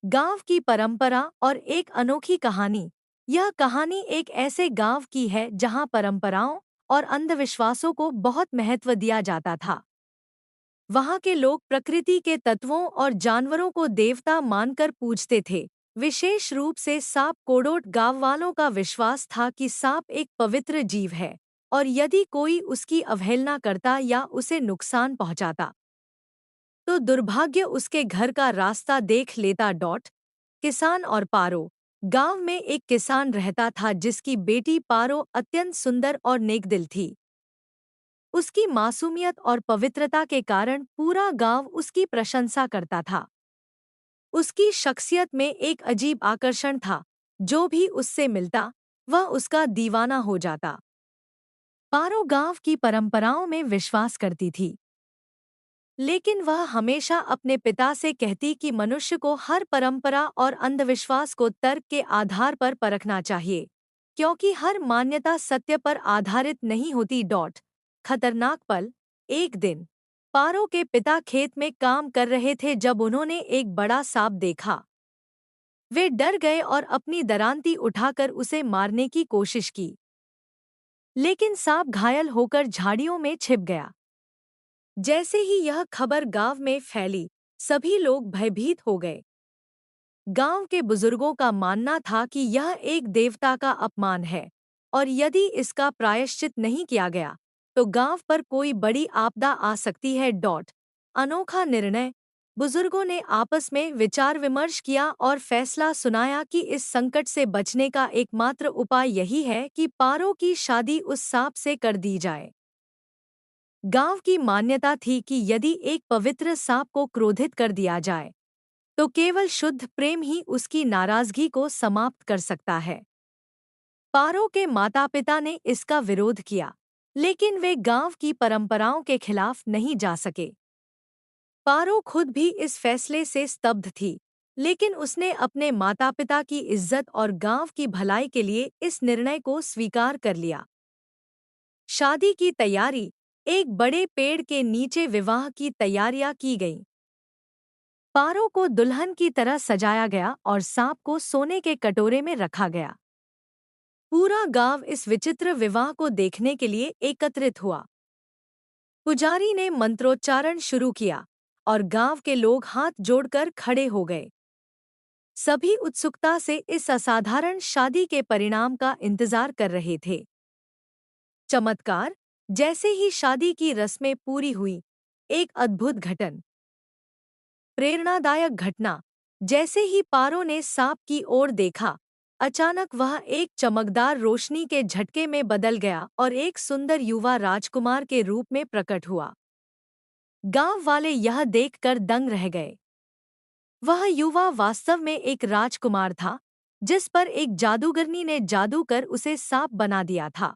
गाँव की परंपरा और एक अनोखी कहानी। यह कहानी एक ऐसे गाँव की है जहाँ परंपराओं और अंधविश्वासों को बहुत महत्व दिया जाता था। वहाँ के लोग प्रकृति के तत्वों और जानवरों को देवता मानकर पूजते थे। विशेष रूप से सांप कोडोट गाँव वालों का विश्वास था कि सांप एक पवित्र जीव है और यदि कोई उसकी अवहेलना करता या उसे नुकसान पहुँचाता तो दुर्भाग्य उसके घर का रास्ता देख लेता। किसान और पारो। गांव में एक किसान रहता था जिसकी बेटी पारो अत्यंत सुंदर और नेकदिल थी। उसकी मासूमियत और पवित्रता के कारण पूरा गांव उसकी प्रशंसा करता था। उसकी शख्सियत में एक अजीब आकर्षण था। जो भी उससे मिलता वह उसका दीवाना हो जाता। पारो गांव की परंपराओं में विश्वास करती थी, लेकिन वह हमेशा अपने पिता से कहती कि मनुष्य को हर परंपरा और अंधविश्वास को तर्क के आधार पर परखना चाहिए, क्योंकि हर मान्यता सत्य पर आधारित नहीं होती। खतरनाक पल। एक दिन पारो के पिता खेत में काम कर रहे थे जब उन्होंने एक बड़ा सांप देखा। वे डर गए और अपनी दरांती उठाकर उसे मारने की कोशिश की, लेकिन सांप घायल होकर झाड़ियों में छिप गया। जैसे ही यह खबर गांव में फैली, सभी लोग भयभीत हो गए। गांव के बुजुर्गों का मानना था कि यह एक देवता का अपमान है और यदि इसका प्रायश्चित नहीं किया गया तो गांव पर कोई बड़ी आपदा आ सकती है। अनोखा निर्णय। बुजुर्गों ने आपस में विचार विमर्श किया और फैसला सुनाया कि इस संकट से बचने का एकमात्र उपाय यही है कि पारो की शादी उस सांप से कर दी जाए। गांव की मान्यता थी कि यदि एक पवित्र सांप को क्रोधित कर दिया जाए तो केवल शुद्ध प्रेम ही उसकी नाराजगी को समाप्त कर सकता है। पारो के माता पिता ने इसका विरोध किया, लेकिन वे गांव की परंपराओं के खिलाफ नहीं जा सके। पारो खुद भी इस फैसले से स्तब्ध थी, लेकिन उसने अपने माता पिता की इज्जत और गांव की भलाई के लिए इस निर्णय को स्वीकार कर लिया। शादी की तैयारी। एक बड़े पेड़ के नीचे विवाह की तैयारियां की गईं। पारो को दुल्हन की तरह सजाया गया और सांप को सोने के कटोरे में रखा गया। पूरा गांव इस विचित्र विवाह को देखने के लिए एकत्रित हुआ। पुजारी ने मंत्रोच्चारण शुरू किया और गांव के लोग हाथ जोड़कर खड़े हो गए। सभी उत्सुकता से इस असाधारण शादी के परिणाम का इंतजार कर रहे थे। चमत्कार। जैसे ही शादी की रस्में पूरी हुई, एक अद्भुत घटन। प्रेरणादायक घटना। जैसे ही पारो ने सांप की ओर देखा, अचानक वह एक चमकदार रोशनी के झटके में बदल गया और एक सुंदर युवा राजकुमार के रूप में प्रकट हुआ। गांव वाले यह देखकर दंग रह गए। वह युवा वास्तव में एक राजकुमार था, जिस पर एक जादूगरनी ने जादू कर उसे सांप बना दिया था।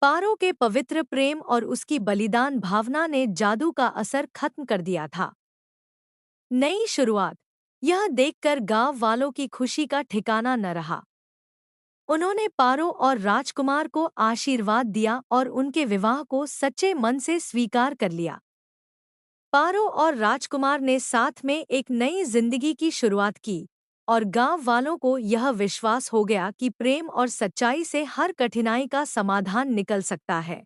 पारो के पवित्र प्रेम और उसकी बलिदान भावना ने जादू का असर खत्म कर दिया था। नई शुरुआत। यह देखकर गांव वालों की खुशी का ठिकाना न रहा। उन्होंने पारो और राजकुमार को आशीर्वाद दिया और उनके विवाह को सच्चे मन से स्वीकार कर लिया। पारो और राजकुमार ने साथ में एक नई जिंदगी की शुरुआत की और गांव वालों को यह विश्वास हो गया कि प्रेम और सच्चाई से हर कठिनाई का समाधान निकल सकता है।